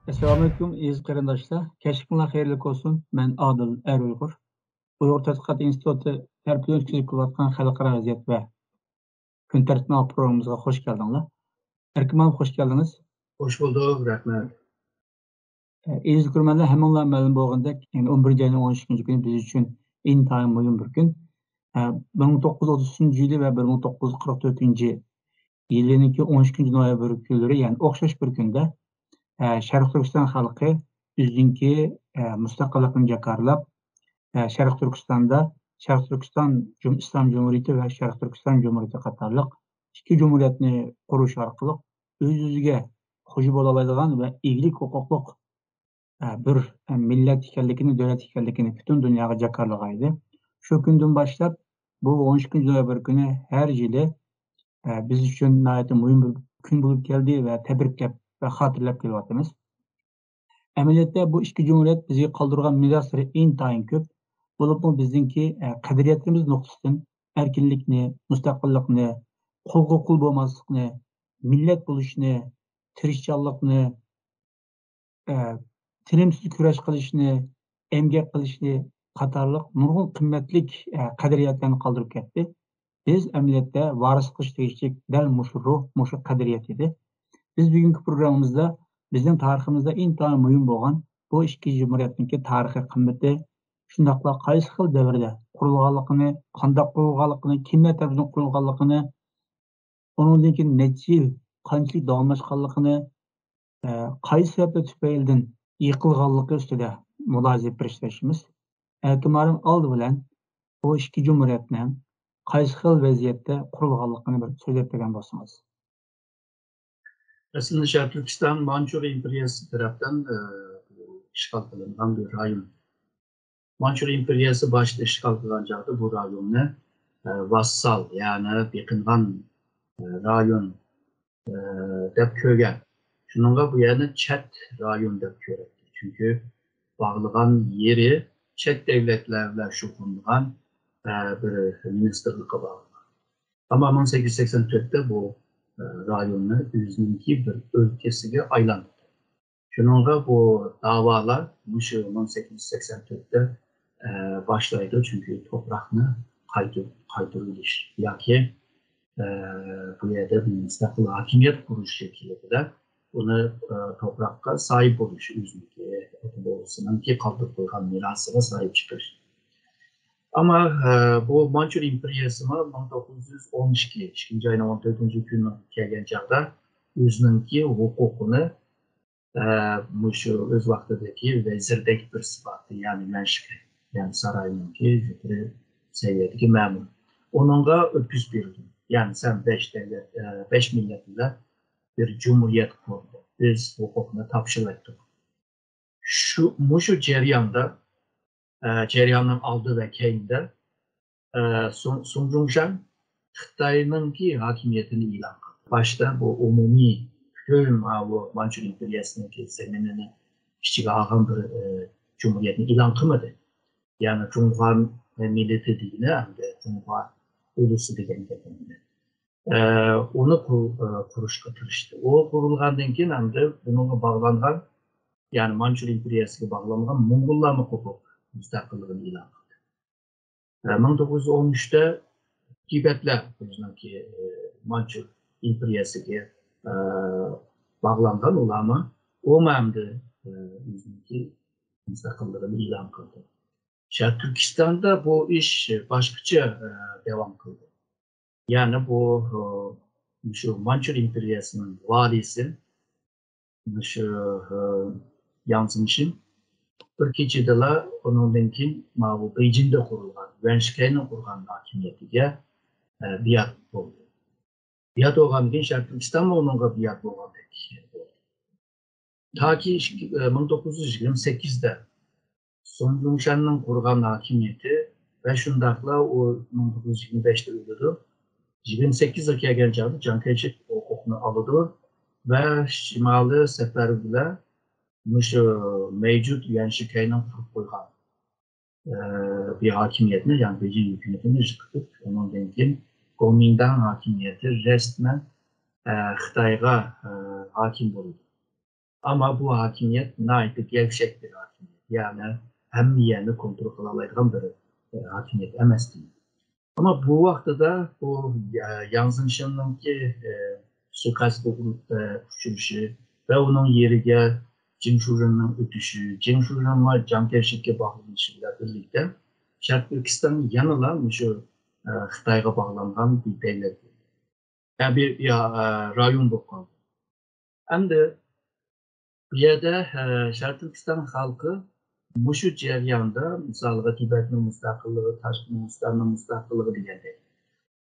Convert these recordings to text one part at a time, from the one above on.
Assalamualaikum aziz qarindoshlar. Kashfinlar xayrli olsun. Men Adil Uyg'ur. Uyg'ur tadqiqot instituti tarafından o'tkazib kelayotgan xalqaro vaziyat va kun tartibli programımızga hoş geldinglar. Erkim ham hoş geldiniz. Hoş bulduk, rahmet. Aziz ko'rmanlar, hammanglar ma'lum bo'lgandek, yani 11 ayning 13 kuni biz uchun intayin muhim bir kun. 1933 yili va 1944 yilniki 13 noyabr kunlari, yani o'xshash bir kunda Sharq Turkiston xalqi o'zining mustaqilligini jakarlab, Sharq Turkistonda Sharq Turkiston Islom Cumhuriyeti va Sharq Turkiston Cumhuriyeti qatorliq ikki cumhuriyatni qurish orqali o'z-o'ziga xo'ja bo'la oladigan va eglik huquqliq bir millat ekanligini, davlat ekanligini butun dunyoga jakarlagan. Shu kundan boshlab bu 13 noyabr kuni har yili biz uchun nihoyatda muhim bir kun bo'lib keldi va tabriklab ve hatırlab kelyapmiz. Amaliyotda bu ikki cumhuriyat bizga qoldirgan meroslari intayin ko'p. Bo'libmi bizningki qadriyatimiz nuqtasidan erkinlikni, mustaqillikni, qo'lga qul bo'lmaslikni, millat bo'lishni, tirishchanlikni, tinimsiz kurash qilishni, emgak qilishni qatorliq nurg'un qimmatlik qadriyatlarni qoldirib ketdi. Biz amaliyotda varis qilish tegishli dal mushu ruh, mushu qadriyat edi. Biz bugungi programmamızda bizning tariximizda intayin muhim bo'lgan bu ikki cumhuriyatniki tarixiy qimmati, shundaqla qaysi xil davrda qurilganligini, qanday qurilganligini, kimlar tomonidan qurilganligini, undan keyin necha yil qanchalik davomlashganligini, qaysi sabab tufaylidan yiqilganligi ustida mulohaza qilishimiz. Erkimarim oldi bilan bu ikki cumhuriyatning qaysi xil vaziyatda qurilganligini bir so'zlab bergan bo'lsangiz. Aslında Şarkı Türkistan Mançur İmperiyası tarafından işgal kılınan bir rayon. Mançur İmperiyası başta işgal kılınacaktı bu rayonu vassal, yani yakıngan rayon dep kögen. Şununla bu yani çet rayon dep kögen. Çünkü bağlıgan yeri çet devletlerle şukunluğan bir ministerlikle bağlı. Ama 1884'te bu rayonu özününki bir ülkesiga aylandı. Şununla bu davalar 1884'te başlaydı, çünkü toprakını kaydırılış. Yaki bu yerde bir müstakil hakimiyet kuruş şekilde bunu toprakka sahip oluş, özününki otoboğusunun ki kaldırılgan mirasına sahip çıkış. Ama bu Mançur İmperiyası 1912 ayının 14. günü kelgen çağda özününki hukukunu öz vaxtidagi vezirdek bir sıfatı, yani menşik, yani sarayınki yukarı seviyedeki memur. Onunla öküz verildi. Yani sen 5 milletinde bir cumhuriyet kurdu. Biz hukukunu tapşırdık. Şu ceryanın aldığı ve keyinde Sun Yat-sen Xitay'ınki hakimiyetini ilan kıldı. Başta bu umumi tüm bu Mançur İmperiyası'nın zeminini işçiga algan bir cumhuriyetini ilan kılmadı. Yani Cumhuriyet milleti değil, hem de Cumhuriyet ulusu degen gepinde. Onu kuruşga tirişdi. O kurulgandan keyin hem de bununla bağlangan, yani Mançur İmperiyası'na bağlangan Mongollarni hukuk müstakilligini ilan kıldı. 1913'te Tibetler özününki Mançur İmperiyası'na bağlangan ulama o memde özününki müstakilligini ilan kıldı. Şarkı Türkistan'da bu iş başkaça devam kıldı. Yani bu şu Mançur İmperiyası'nın valisi şu Yansımış'ın bir keçidela onundan keyin bu Beijing'de kurulgan, Yuanshikay'ın kurgan hakimiyetiga biat oldu. Biat olgan keyin Şarkı Türkistan onunla biat olgandek oldu. Ta ki 1928'de Sun Yat-sen'in kurgan hakimiyeti ve şundakla o 1925'te öldürdü. 28 yılga geleceğinde Can Keçik hukukunu aldı ve Şimali Seferberler mevcut Yuanshikay'ın kurup koygan bir hakimiyetini, yani Beijing hükümetini yıkıp ondan keyin Kuomintang hakimiyeti resmen Xitayga hakim oldu. Ama bu hakimiyet naydı gevşek bir hakimiyet. Yani hem yerini kontrol kılalaydıgan bir hakimiyet emas değil. Ama bu vakti da bu yansınışındaki suikastı uçuruşu ve onun yeriga Jingshurun'un ötüşü, Jingshurun'la Jankershik'e bağlanışıyla birlikte Şarkı Türkistan yanılan şu Xitayga bağlanan bir devlet. Yani bir rayon bu kaldı. Hem de bu yerde Şarkı Türkistan halkı şu ceryanda, misalga Tibet'in müstakilliği, Taşkınistan'ın müstakilliği degende.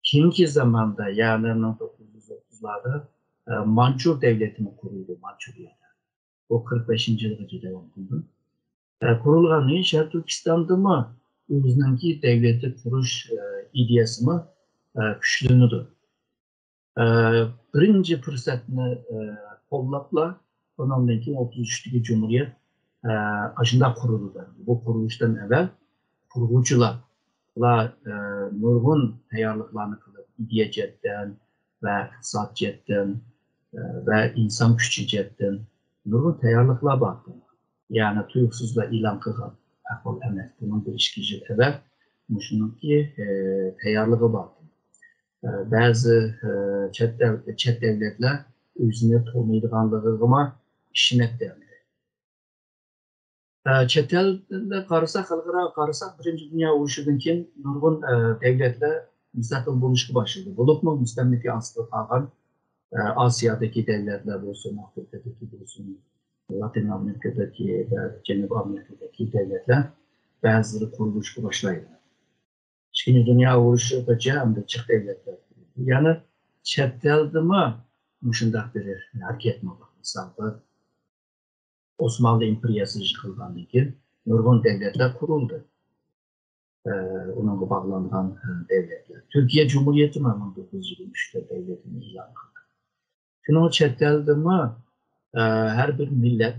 Keyinki zamanda yani 1930'larda Mançur devletini kuruldu Mançuriyada. O 45. yılgacha devam kıldı. Kurulgan Şarkı Türkistan'da mı özününki devleti kuruş ideyasını güçleniyordu. Birinci fırsatını kollapla ondan ki 33'teki Cumhuriyet aşında kuruldu. Bu kuruluştan evvel kuruluşçular nurgun tayyorliqlarni qilib ideya jihatdan va iqtisod jihatdan va inson kuchi jihatdan nurgun tayyorliqlar bor. Yani tuyuqsizlar e'lon qilgan ahvol emas. Bunun bir ikki yil avval shuniki tayyorligi bor. Ba'zi chet davlatlar o'zini to'lmaydiganligiga ishonadi. Chet elda qarasak, xalqaro qarasak, Birinchi Dunyo urushidan keyin nurg'un davlatlar mustaqil bo'lishga boshladi. Bo'libmi mustamlaka ostida qolgan Osiyodagi davlatlar bo'lsin, Afrikadagi bo'lsin, Latin Amerikadagi va Janubiy Amerikadagi davlatlar ba'zilari qurilishga boshlaydi. Ikkinchi Dunyo urushigacha hamda chet davlatlar. Ya'ni chet eldami shunday bir harakat bo'ldi. Masalan, Osmanlı imperiyası yıkılgandan keyin nurgun devletler kuruldu. Onunla bağlanan devletler. Türkiye Cumhuriyeti 1923'te devletini ilan kıldı. Şimdi o chet elde her bir millet,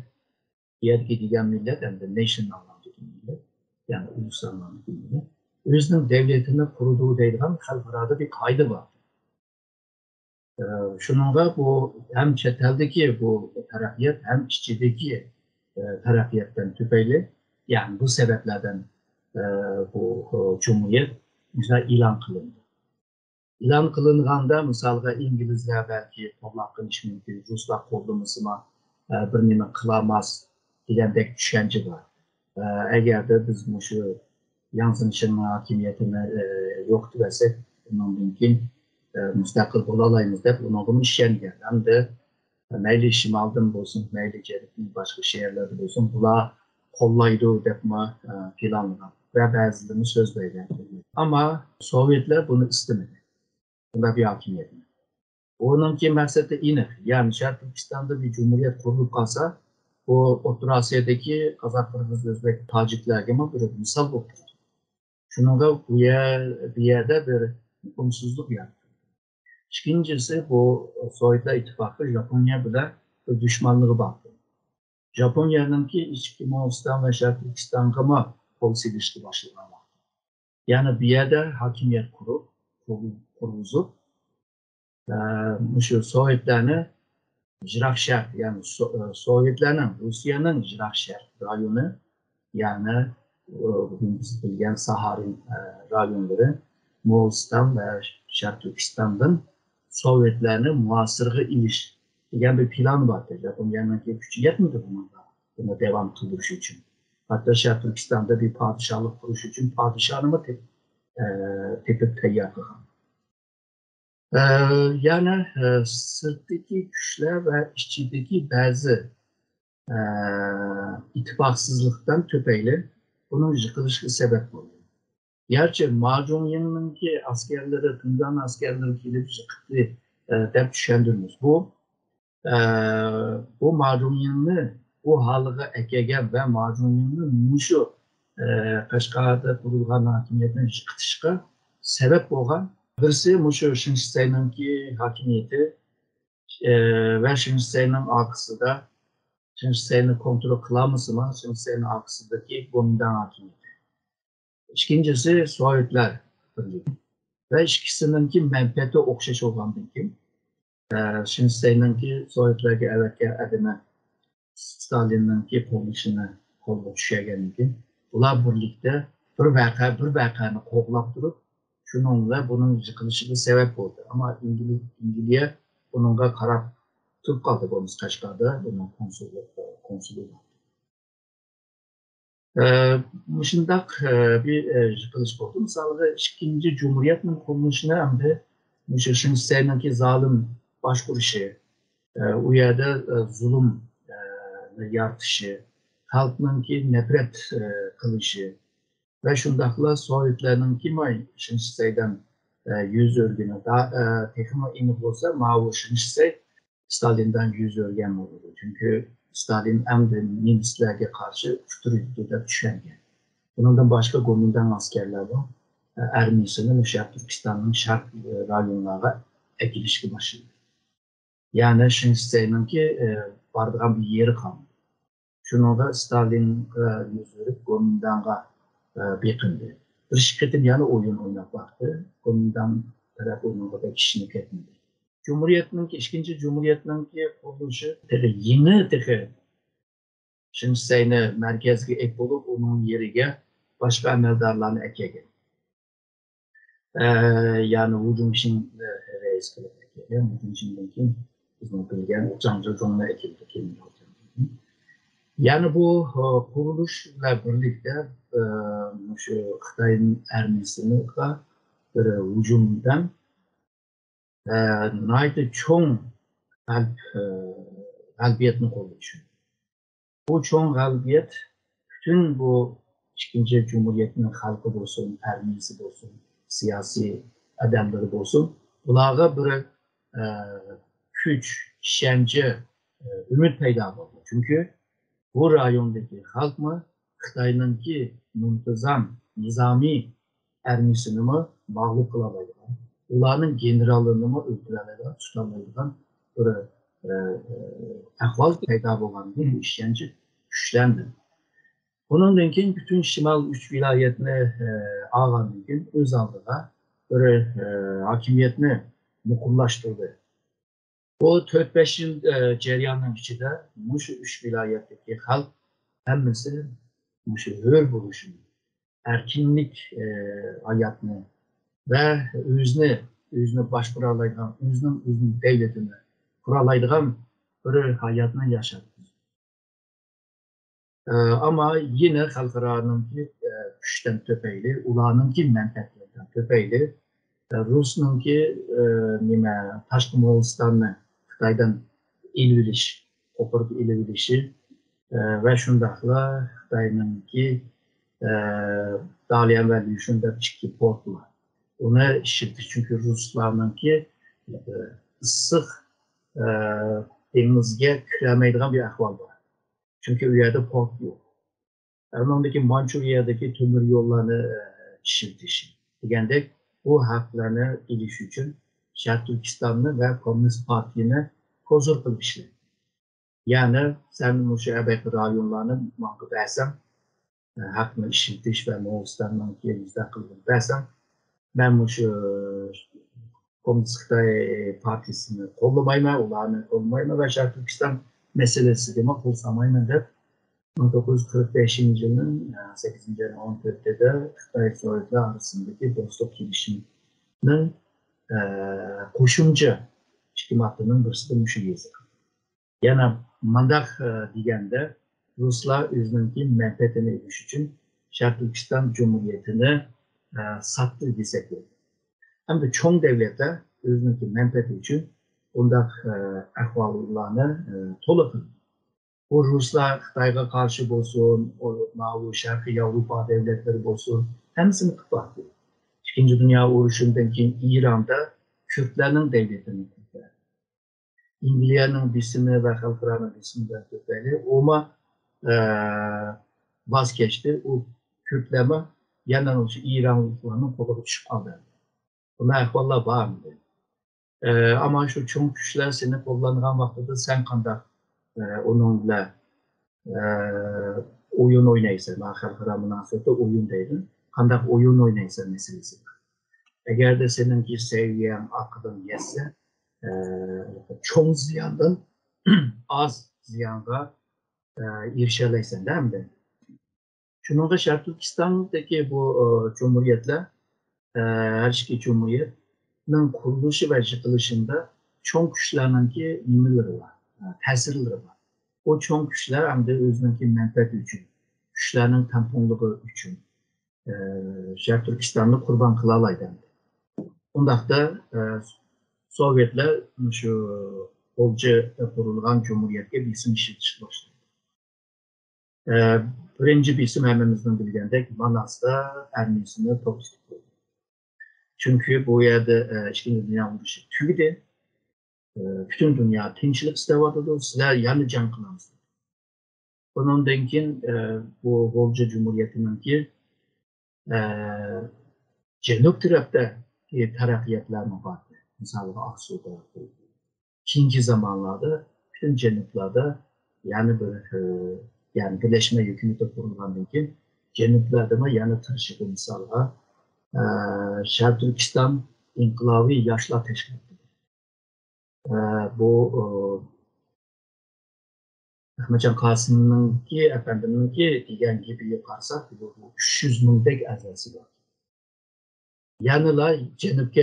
diğer gidilen millet hem de nation anlamındaki millet, yani ulusal anlamındaki millet, özünün devletini kurduğu deyilgan halklarda bir kaydı var. Şununla bu hem chet eldeki bu tarakkiyat hem içindeki tarakkiyattan tüpeyli, yani bu sebeplerden bu Cumhuriyet mesela ilan kılındı. İlan kılınğanda misalga İngilizler belki toplaqın iş mümkün, Ruslar qo'llanmasına bir nima qılamaz degandek düşünce var. Eğer de biz şu yansınışın hakimiyetini yok desek, bundan mümkün müstakil olalayımız deb onun işengen. Hem de meyli Şimal'dan olsun, meyli Cerik'in başka şehirlerde olsun, bula kollaydı depma planlanan ve bazılarını sözleyden. Ama Sovyetler bunu istemedi. Bunda bir hakimiyet. Onunki məqsədi yine, yani Şərq Türkistan'da bir cumhuriyet kurulup kalsa, o Orta Asya'daki Kazak, Kırgız, Özbek, Taciklerge bir misal bu. Şununla bir yerde bir uyumsuzluk yarattı. İkincisi bu Sovyetler İttifakı Japonya bile düşmanlığı baktı. Japonya'nın ki içki Moğolistan ve Şərq Türkistan'a kol silişti başlayan vakti. Yani bir yerde hakimiyet kurulup şu Sovyetlerini Jirak şehir, yani Sovyetlerin Rusya'nın Jirak şehir rayonu, yani bugün biz bilgen Saharin rayonları Moğolistan ve Şərq Türkistan'dan Sovyetlerin muasırlığı iliş degan bir plan vardı. Japonya'nın gücü yetmedi buna devam kılış için. Hatta Şərq Türkistan'da bir padişahlık kuruş için padişahını tepip teyyar kılgan. Yani sırttaki güçler ve içindeki bazı ittifaqsızlıktan tüpeyle bunun yıkılışına sebep oluyor. Gerçi Macunyan'ın ki askerleri, Tungan askerleri gelip yıkıttı dep düşündürmüş. Bu Macunyan'ı bu halığa ekegen ve Macunyan'ın şu Kaşgar'da kurulgan hakimiyetin yıkıtışına sebep olan birisi Şinşisey'nin ki hakimiyeti ve Şinşisey'nin arkası da Şinşisey'nin kontrol kılaması mı Şinşisey'nin arkasındaki Gomindan hakimiyeti. İkincisi Sovyetler Birliği. Ve ikisinin ki menfaati okşaş olan bir kim. Şinşisey'nin ki Sovyetler'e evvelki adına Stalin'ninki quruluşini qo'lga tushgandan keyin ular birlikda bir vaqani qo'g'lab turib, shuningla buning yiqilishiga sabab bo'ldi. Ammo Angliya buningga qarab turib qoldi. Bo'lmasa Qashqarda buning konsuli shundaq bir yiqilish bo'ldi. Masalan, ikkinchi Cumhuriyetning qurilishini hamda o'sha Shinsayninki zolim boshqurishi, u yerda zulm yaratishi, xalqninki nafrat qilishi ve şundaqla Sovetlarninki Shinsaydan yüz o'rgani texmi aniq bo'lsa, mana Shinsay Stalindan yüz o'rgan bo'ldi. Chunki Stalin hamda nemislarga qarshi ushtirib tushgangan. Bundan boshqa Gomindan askerler var. Armiyasini Sharq Turkistonning sharq rayonlariga ekilishga boshladi. Ya'ni Shinsayninki bardigan bir yeri qolmadi. Shuningda Stalin yüz o'rib Gomindanga bekindi. Bir şirketim yani oyun oynab baktı. Gomindan taraf oyununda da kişini ketmedi. İkinci Cumhuriyetninki qurilishi yeni Shinsayni merkezga ek bo'lib, uning yeriga boshqa amaldorlarni ekkan. Yani Wu Jingxin reis qilib ekkan. Wu Jingxindan keyin bizning bilgan Zhang Zhezhongni ekildi. Yani bu kuruluşla birlikte şu Xitayning armiyasini bir hücumdan nayda çoğun galbiyetini qo'lga. Bu çoğun galbiyet bütün bu ikinci Cumhuriyetning xalqi bo'lsin, armiyasi bo'lsin, siyasi adamları bo'lsin, ularga bir kuch, ishonchi, umid paydo bo'ldi. Çünkü bu rayondaki halk mı Xitayninki muntazam nizami armiyasini mi mağlup kılamaydigan, ularning generalini mi öldüremeyen, tutamaydigan bir ahval paydo bo'lgan bu ishonchi kuchlandı. Bundan keyin bütün Şimal 3 vilayetini algandan keyin o'z oldiga bir hakimiyetni muqimlashtirdi. Bu 4-5 yıl cereyanın içinde şu 3 vilayetteki halk hemmesi şu hür buluşunu, erkinlik hayatını ve özünü başkuralaydıgan, özünün devletini kuralaydıgan bir hayatını yaşadı. Ama yine halklarınınki güçten töpeyli, ulanınki menfaatlerden töpeyli, Rus'nunki Taşkı Moğolistan'ı Xitaydan ilviliş, koparıp ilvilişi ve şundaqla Xitayninki Dalian ve Lyushunda iki port var. Onu işitdi çünkü Ruslarınki ıssıq denizge kiremeydiğen bir ahval var. Çünkü o yerde port yok. Onundaki Mançuriyadaki tümür yollarını işitdi. Degende bu haklarını iliş için Şərq Türkistan'ı ve Komünist Parti'ni kozur kılmışlar. Yani sen şu əbəki rayonlarını mağdub etsem, hakkını işitiş ve Moğolistan'dan yerimizde kıldım desem, ben şu Komünist Xitay Partisi'ni kollamayma, onlarını kollamayma ve Şərq Türkistan meselesi demek olsamayma da 1945 yılının 8. ayın 14'te de Xitay Sovyetler arasındaki dostluk girişiminin koşumcu çıkımatının birisi müşahiyesi. Yani mandak degende Ruslar özününki menfaatini ediş için Şərq Türkistan Cumhuriyeti'ni sattı desek olur. Hem de çoğun devletler özününki menfaati için bundaq ahvallarını tolu kıldı. Bu Ruslar Xitayga karşı olsun, o Şərqi Avrupa devletleri olsun, hepsini kıtlattı. İkinci Dünya Uğruşundan keyin İran'da Kürtlerin devletini kıtlattı. İngilizcenin bisimi ve halklarının bisiminden tüpeli, ama vazgeçti. O Kürtleme yandan oluşu İranlılarının kolunu çıkıp aldı. Buna ahvallar var mı? Ama şu çoğun güçler seni kullanılan vaxtıda sen kandak onunla oyun oynaysan, halkara münasebette oyun deydin, kandak oyun oynaysan meselesi var. Eğer de seninki seviyen, aklın yetse, çoğun ziyandan az ziyanga erişelaysan değil mi? Şununla Şarkı Türkistan'daki bu cumhuriyetler, her iki cumhuriyetin kuruluşu ve yıkılışında çoğun güçlerinki nimeleri var, tesirleri var. O çoğun güçler hem de özünki menfaati için, güçlerinin tamponluğu için Şarkı Türkistan'ı kurban kılalaydı. Ondaqda Sovyetler şu olca kurulgan cumhuriyetke bir isim işletiş başladı. Birinci bir isim hemimizden bilgendek Manas'ta Ermenisini topçuluk koydu. Çünkü bu yerde İkinci Dünya Vuruşu tügüdü. Bütün dünya tinçlik istevadıdı. Sizler yanı can kılamızdı. Onun denkin bu Volca Cumhuriyeti'nin ki Cenub tarafta terakkiyatlarına vardı. Mesela Aksu'da, ikinci zamanlarda bütün cenuplarda yani böyle yani birleşme hükümeti kurulan ki cenuplarda mı yani tırşıkı mesela Şarkı Türkistan İnkılabı Yaşlar Teşkilatı. Bu Ahmetcan Kasım'ın ki efendinin ki diyen gibi yaparsak bu 300 bindek azası var. Yanıla cenupke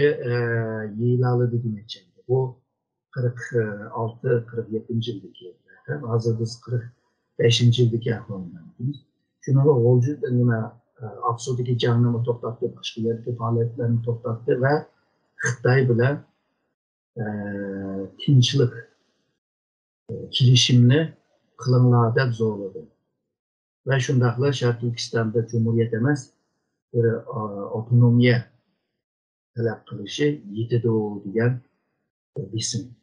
yiyilalı demeyeceğim. Bu 46-47. yıldaki hazır biz 45. yıldaki aklımdan. Şunu da olcu nime Aksu'daki canlımı toplattı, başka yerdeki faaliyetlerini toplattı ve Xitay bile tinçlik kilişimini kılınlarda zorladı. Ve şundakla Şarkı Türkistan'da Cumhuriyet emez bir otonomiye talep kılışı yetidi o diyen isim.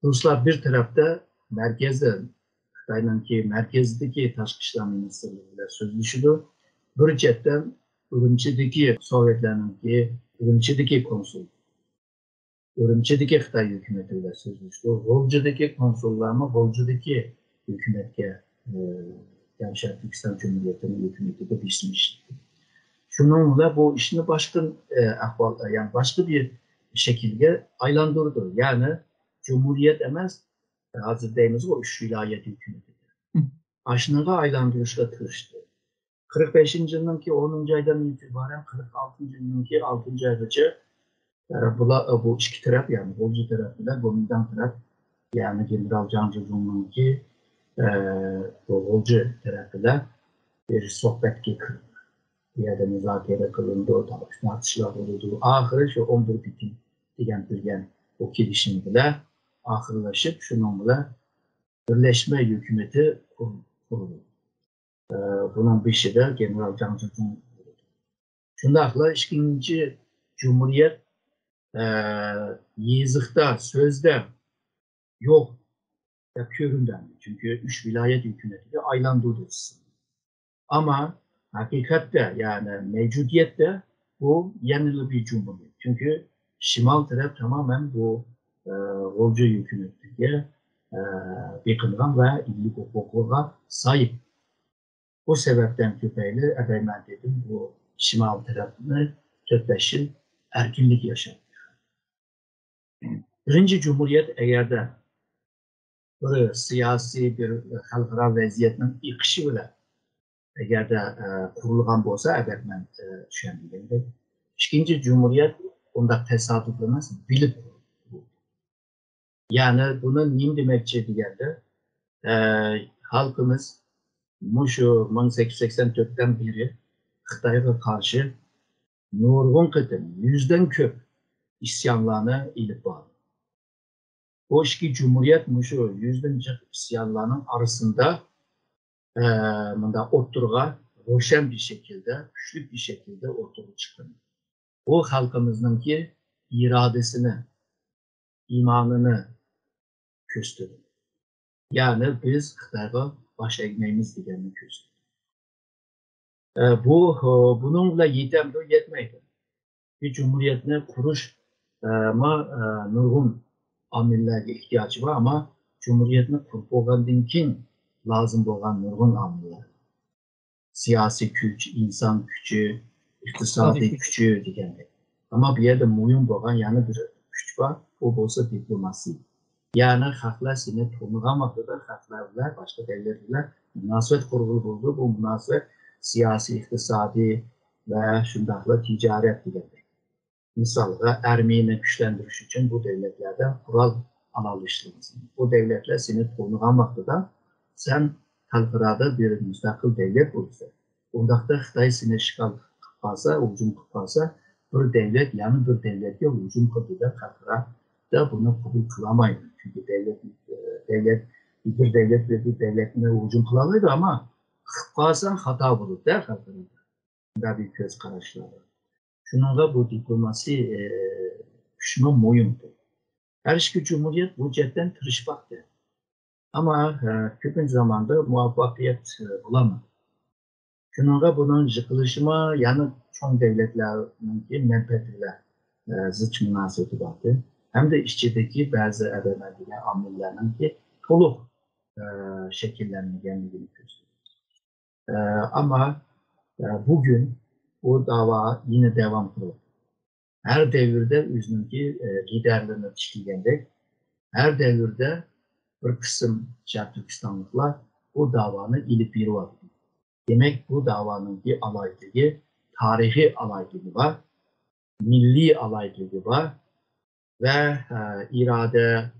Ruslar bir tarafta merkezde, Xitay'ınki merkezdeki Tashqi ishlar ministerliğiyle sözleşiyordu. Bir cepten Ürümçideki Sovyetler'inki Ürümçideki konsul, Ürümçideki Xitay hükümetiyle sözleşiyordu. Volca'daki konsollarımı Volca'daki hükümetke yani Şarkı Türkistan Cumhuriyeti'nin hükümeti de biçmişti. Şununla bu işini başka yani başka bir şekilde aylandırdı. Yani Cumhuriyet emez hazır deyimiz o üç vilayet hükümeti. Aşınıga aylandırışla tırıştı. 45. yılınki 10. aydan itibaren 46. yılınki 6. aydaca bu iki taraf yani Volca tarafıyla Gomindan taraf yani General Can Cumhur'unki Volca tarafıyla bir sohbet kırıldı. Bir yerde müzakere kılındı, tartışmalar oldu. Ahırı şu 11 bitim diyen o kilişim bile ahırlaşıp şununla birleşme hükümeti kuruldu. Bunun bir şey de General Can Cumhur. Şundakla ikinci Cumhuriyet yazıkta, sözde yok köründen. Çünkü üç vilayet hükümeti de aylandırdı. Ama hakikatte yani mevcudiyette bu yenilir bir cumhuriyet. Çünkü şimal taraf tamamen bu Volca hükümetiye yakıngan ve illik hukuka sahip. O sebepten tüpeyle evvelmen dedim bu şimal tarafını 4-5 yıl erkinlik yaşadı. Birinci Cumhuriyet eğer de bir siyasi bir halkara vaziyetin ikişi bile eğer de kurulgan olsa evvelmen düşündüğümde ikinci Cumhuriyet onda tesadüf olmaz, bilip kuruldu. Yani bunun neyim demekçi diyende halkımız şu 1884'ten beri Xitay'a karşı nurgun kıtın, 100'den köp isyanlarını ilip bağlı. O iki Cumhuriyet şu 100'den çok isyanlarının arasında oturga roşen bir şekilde, güçlü bir şekilde ortaya çıktı. O halkımızın ki iradesini, imanını gösterdi. Yani biz Xitay'a baş eğmemiz diyenini gösterdi. Bununla yetmeydi. Bir cumhuriyetine kuruş nurgun amillerge ihtiyacı var ama cumhuriyetine kurup olan dinkin lazım olan nurgun amiller. Siyasi güç, insan gücü, iktisadi gücü diyenler. Ama bir yerde mühim olan yani bir güç var, o olsa diplomasi. Yani xalqlar seni tanıgan vaqtida xalqlar bilan boshqa davlat bilan munosabat qurg'ili bo'ldi. Bu munosabat siyosiy, iqtisodiy va shundaqla tijorat degandek. Misalga Ermeni güçlendiriş için bu devletlerden kural alalıştırması. Bu devletler seni tanıgan vaqtida sen xalqarada bir müstakil devlet bo'lsa, undaqda Xitoy seni işgal qilib qolsa, hujum qilib qolsa, bir devlet yani bir devletga hujum qildi deb xalqarada buni qabul qilolmaydi. Çünkü devlet bir devlet bir devletine hujum qilaolmaydi ama qilib qolsan xato bo'ladi da xalqarada. Bunda bir ko'z qarashlar bor. Şununla bu diplomasi kuşma moyundu. Her iki cumhuriyet bu cidden tırışmaktı. Ama köpün zamanda muvaffakiyet bulamadı. Şununla bunun yıkılışıma yani çoğun devletlerin menfaatiyle zıt münasebeti vardı. Hem de işçideki bazı ebemendiler, amillerinin ki toluk şekillenmeyenliğini gösteriyor. Ama bugün bu dava yine devam ediyor. Her devirde üzününki liderlerini yetiştirgendek, her devirde bir kısım Şark Türkistanlıklar bu davanı ilip biri var. Demek bu davanın bir alaylığı, tarihi alaylığı var, milli alaylığı var ve irade,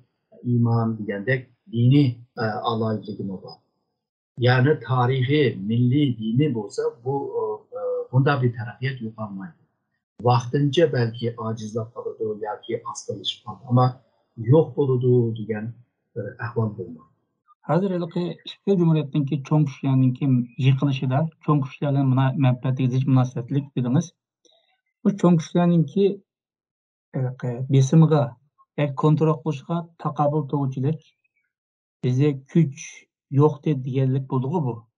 iman diyendek dini alaylığı var. Yani tarihi, milli, dini olsa bunda bir tarafiyet yok olmaydı. Vaxtınca belki acizlab qaladı yoki asqalışib qoldi, ama yo'q bo'ladi degan bir ahvol bo'lmadi. Hozir ikki jumhuriyatninki cho'ng kuchlarninki yiqilishida cho'ng kuchlarning manfaatiga zid munosabatlik dedingiz. Bu cho'ng kuchlarninki besimiga kontrol qilishga taqobil to'g'richilik bizga kuch yo'q deganlik bo'ldi-ku bu.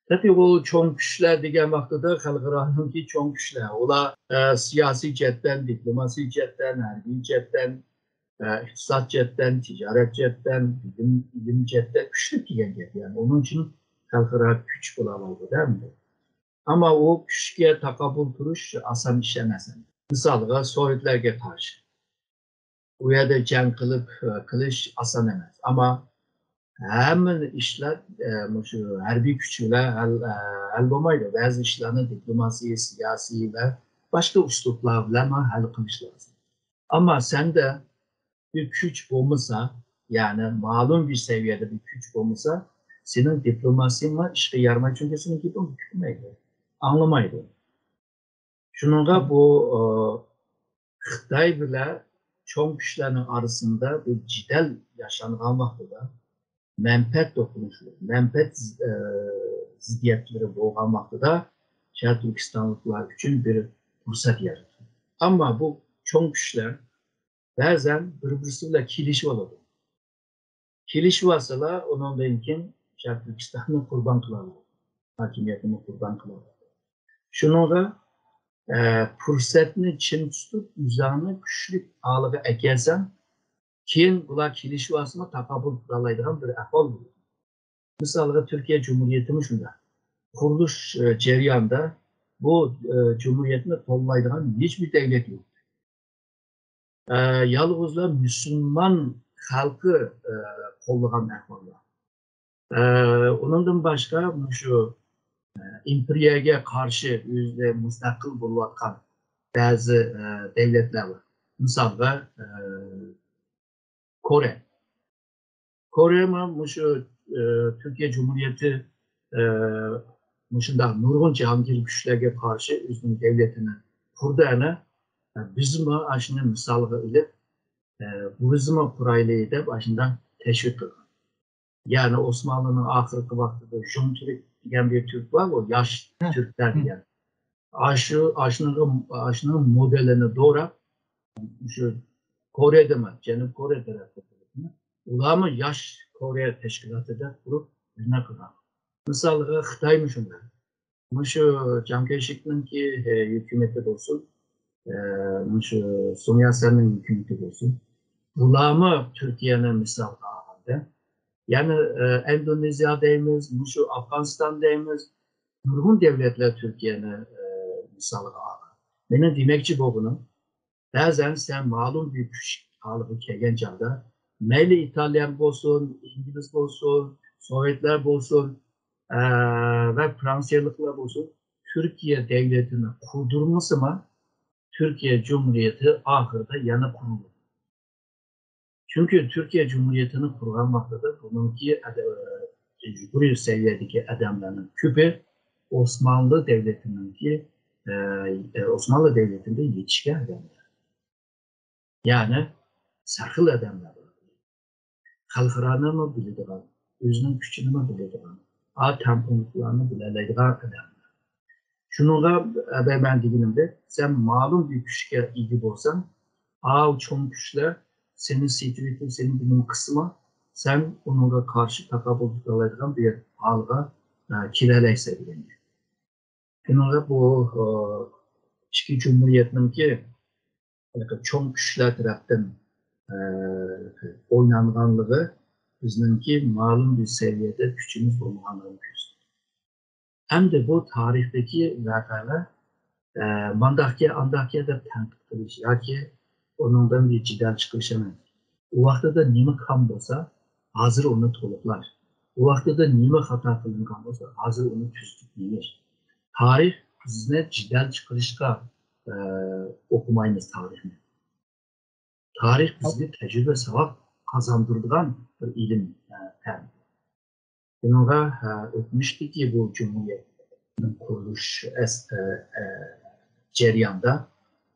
Tabii o çoğun güçler degan vaqtida xalqaroniki çoğun güçler. Ular siyasi jihatdan, diplomasi jihatdan, harbiy jihatdan, iqtisod jihatdan, tijorat jihatdan, bilim jihatdan kuchli degan gap. Yani onun için xalqaro kuch bo'la oladi. Ama o kuchga taqobil turish oson ish emas. Misolga Sovetlarga qarshi u yerda jang qilish oson emas. Ama hemen işler şu harbiy kuch bilan hal bo'lmaydi. Ba'zi ishlarni diplomasi, siyosiy va boshqa uslublar bilan hal qilish lozim. Ama sende bir kuch bo'lmasa, yani ma'lum bir seviyede bir kuch bo'lmasa, senin diplomasiyang ishga yaramaydi, chunki seni kim tutmaydi, anglamaydi. Shuningga bu Xitoy bilan cho'ng kuchlarning arasında bir jidal yaşangan vaqtida menfaat dokunuşları, menfaat ziddiyetleri bo'lgan vaqtida Şark Türkistanlıklar için bir fırsat yarattı. Ama bu çoğun kuchlar bazen bir-birisi bilan kelishib oladi. Kelishib olsalar, undan keyin Şark Türkistanni qurban qiladi, hokimiyatini qurban qiladi. Shuningga fursatni chin tutib, o'zlarini kuchli holiga ekansan, keyin bular kelishib olsa taqobil qila oladigan bir ahvol bo'ladi. Misalga Türkiye Cumhuriyeti'nin şunda. Kuruluş ceryanında bu Cumhuriyetini kollaydıran hiçbir devlet yok. Yalnızla Müslüman halkı kollayan ahvallar. Ondan başka şu imperiyaga karşı yüzde müstakil bulunan bazı devletler var. Misalga Kore. Kore'nin şu Türkiye Cumhuriyeti şunda nurgun cihangir güçlerine karşı özünün devletini kurduğunu bizim aşını misalga ilip bizim kuraylığı da başından teşvik kıldı. Yani Osmanlı'nın ahırkı vaktinde Jung Türk diyen bir Türk var, o yaş Türkler diyen. Aşının modelini doğru şu Kore'de mi, Cenab Kore tarafı ulamı yaş Kore teşkilatıda kurup ne kadar. Mesela Xitay'mış onlar. Şu Chiang Kai-shek'ninki hükümeti olsun, şu Sun Yat-sen'in hükümeti olsun. Ulamı Türkiye'nin misal halinde. Yani Endonezya'dayız, şu Afganistan'dayız. Nurgun devletler Türkiye'nin misal halinde. Benim demekçi bu bunun. Bazen sen malum bir haliga kelgan chog'da mayli İtalyan bo'lsin, ingliz bo'lsin, sovetlar bo'lsin va Fransiyaliklar bo'lsin, Türkiye devletini kurdurmasıma Türkiye Cumhuriyeti ahırda yana kuruldu. Çünkü Türkiye Cumhuriyeti'ni kurgan vaqtida bununki yuqori seviyedeki adamların küpü Osmanlı Devleti'ninki Osmanlı Devleti'nde yetişken adamlar. Yani sarxil adamlar. Xalqlarını mı biladigan, özünün küçüğünü mü biladigan, tampınlıklarını bilaleydigan adamlar. Şununla ben deginimde sen malum bir güçke ilgi olsan, çoğun güçler senin seçilitin, senin bilim kısmı sen onunla karşı takabül tutulaydigan bir halga kireleyse bilinir. Şununla bu iki cumhuriyetinin ki çoğun güçler tarafından oynanğanlığı bizimki malum bir seviyede gücümüz olmaganlığını gösteriyor. Hem de bu tarihteki vakalar mandahki andahki de tanqid qilish yoki onundan bir jidal chiqish emas. U vaqtida nima kam bo'lsa, hozir uni to'liqlash. U vaqtida nima xato qilingan bo'lsa, hozir uni tuzib yenish. Tarix bizni jidal chiqarishga o'qimaymiz tarixni. Tarix bizga tajriba savod qozondirgan bir ilm fan. Bunga o'tmishdagi bu cumhuriyatning qurilish jarayonida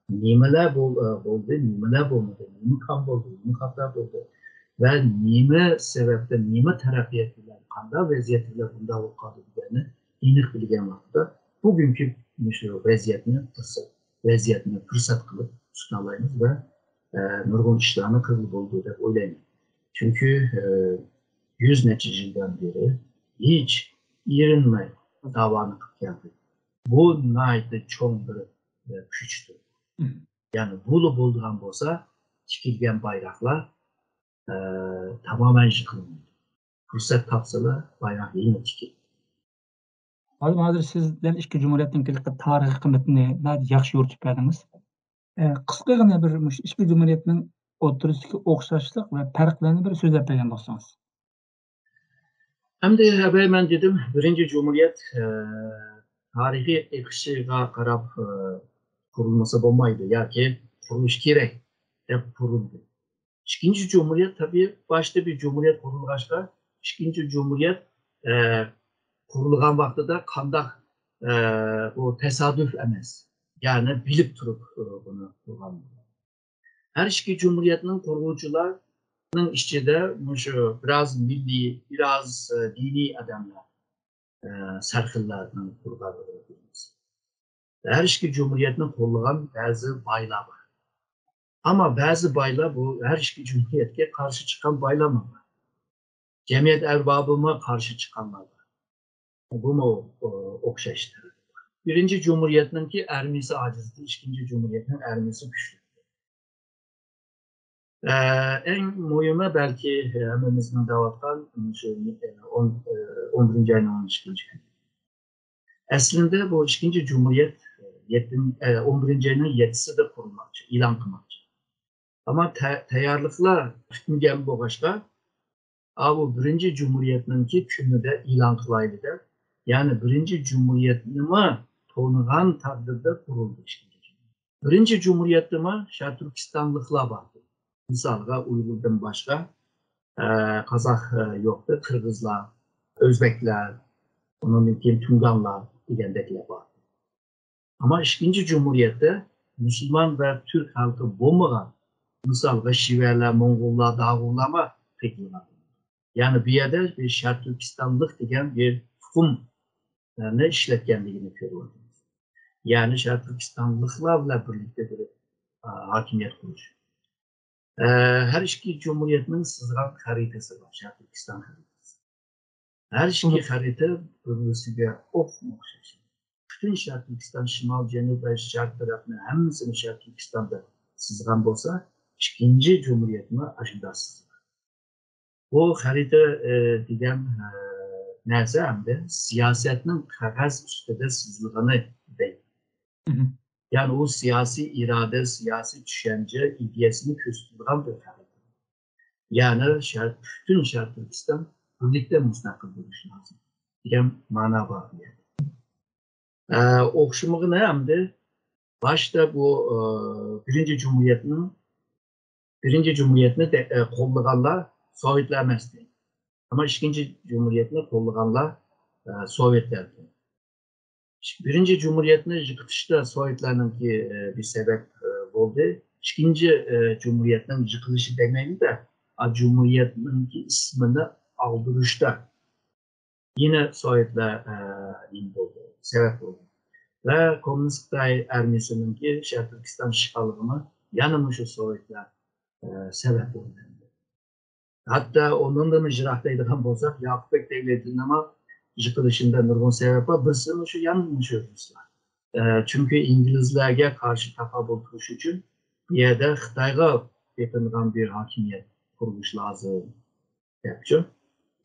nimalar bo'ldi, nimalar bo'lmadi, nima kam bo'ldi, nima xato bo'ldi va nima sababdan, nima taraqqiyot bilan, qanday vaziyat bilan bunday bo'lib qoldi deganini aniq bilgan vaqtda bugungi shu vaziyatni fursat qilib tutib olamiz va nurg'un ishlarni qilib bo'ldi deb o'ylayman. Chunki 100 necha yildan beri hiç erinmay davoni qilib keldik. Bu nihoyatda cho'ng bir kuchdir. Yani bulu bo'lgan bo'lsa, tikilgan bayroqlar tamamen yıkılmaydı. Fırsat topsalar bayroq yana tikildi. Hozir sizlar ikki jumhuriyatning tarixiy qimmatini yaxshi yo'ritib berdingiz. Qisqagina bir ikki jumhuriyatning o'rtasidagi o'xshashlik va farqlarni bir so'zlab bergan bo'lsangiz. Hem de ben dedim, birinci Cumhuriyet tarihi ekşiğe karab kurulması olmaydı. Ya ki kuruluş gerek, hep kuruldu. İkinci Cumhuriyet tabii başta bir Cumhuriyet kurulgaçta, ikinci Cumhuriyet kurulgan vakti da kandak o tesadüf emez. Yani bilip durup bunu kurulgan. Her iki Cumhuriyet'in kurulucularının içinde biraz milli, biraz dini adamlar, sarxillarının kurulganlığı biliriz. Her iki Cumhuriyet'in kurulgan bazı baylar var. Ama bazı baylar bu her iki Cumhuriyet'e karşı çıkan baylar mı var? Cemiyet erbabıma karşı çıkanlar var. Bu mu okşaştır? Birinci Cumhuriyet'in ki ermisi acizdi, ikinci Cumhuriyet'in ermisi güçlü. En mühimi belki hemimizin davatkan 11. ayın 12. günü. Aslında bu ikinci Cumhuriyet 11. ayının 7'si de kurulmakçı, ilan kılmakçı. Ama tayarlıkla tutmayan bu başka, bu birinci Cumhuriyet'in ki günü de ilan kılaydı da, yani birinci Cumhuriyet'ini tonuğan takdirde kuruldu ikinci Cumhuriyet. Birinci Cumhuriyet'ini Şartürkistanlıkla vardı. Misalga Uygur'dan başka Kazak yoktu, Kırgızlar, Özbekler, onun için Tunganlar degendekiler var. Ama ikinci Cumhuriyet'te Müslüman ve Türk halkı bulmadan misalga Şiveler, Mongollar, Dağullar ama pek yok. Yani bir yerde bir Şartürkistanlık degen bir hukum ne işletkenliğini görüyoruz. Yani Şartürkistanlıklarla birlikte bir hakimiyet kurmuş. Her iki Cumhuriyet'in sızgan haritası var, Şartürkistan haritası. Her iki harita birbirine okşaş. Bütün Şartürkistan, Şimal, Cenub ve Şark tarafını hemsini Şartürkistan'da sızgan olsa, ikinci Cumhuriyet'in aşında sızgan. Bu harita degen nerse hem de siyasetinin kağıt üstünde sızlığını değil. Yani o siyasi irade, siyasi düşünce ideyasını köstürgen bir hareket. Yani bütün Şarkı Türkistan birlikte müstakil buluş lazım. Diyen mana var yani. Okşumağın hem başta bu birinci Cumhuriyetini de kollaganlar Sovyetler mesleği. Ama ikinci Cumhuriyetini kollaganlar Sovyetler. Birinci Cumhuriyetini yıkışta Sovyetler'in bir sebep oldu. İkinci Cumhuriyet'in yıkılışı demeyi de Cumhuriyet'in ismini aldırışta yine Sovyetler oldu, sebep oldu. Ve Komünist Xitay Armiyasının ki Şərq Türkistan işğalını yanılmış o Sovyetler sebep oldu. Hatta onun da mecrahtaydıgan bolsak Yakupbek Devleti'nin ama yıkılışında nurgun sebebi birisi şu yanılmış Ruslar. Çünkü İngilizlerge karşı takabül tutuş için bir yerde Xitayga yakınlıgan bir hakimiyet kuruluş lazım. Yapacağım.